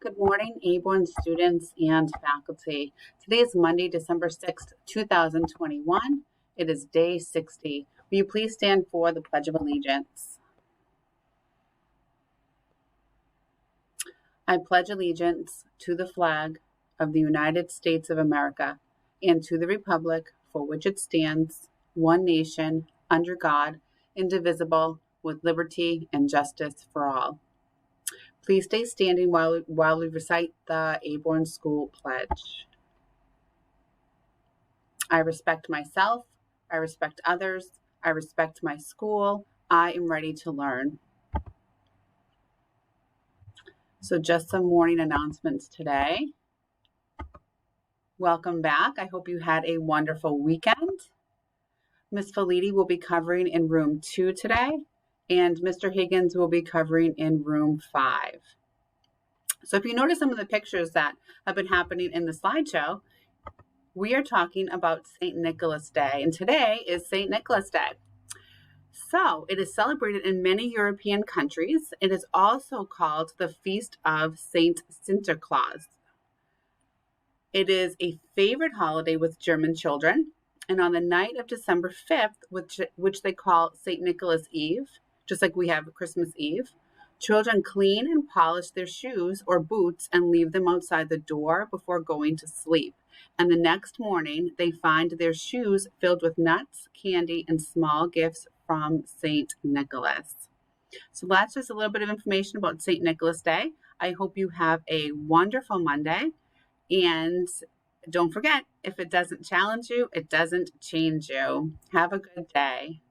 Good morning, Aborn students and faculty. Today is Monday, December 6th, 2021. It is day 60. Will you please stand for the Pledge of Allegiance? I pledge allegiance to the flag of the United States of America and to the republic for which it stands, one nation, under God, indivisible, with liberty and justice for all. Please stay standing while we recite the Aborn School Pledge. I respect myself. I respect others. I respect my school. I am ready to learn. So just some morning announcements today. Welcome back. I hope you had a wonderful weekend. Ms. Feliti will be covering in room 2 today, and Mr. Higgins will be covering in room 5. So if you notice some of the pictures that have been happening in the slideshow, we are talking about St. Nicholas Day, and today is St. Nicholas Day. So it is celebrated in many European countries. It is also called the Feast of Saint Sinterklaas. It is a favorite holiday with German children. And on the night of December 5th, which they call St. Nicholas Eve, just like we have Christmas Eve, children clean and polish their shoes or boots and leave them outside the door before going to sleep. And the next morning, they find their shoes filled with nuts, candy, and small gifts from St. Nicholas. So that's just a little bit of information about St. Nicholas Day. I hope you have a wonderful Monday. And don't forget, if it doesn't challenge you, it doesn't change you. Have a good day.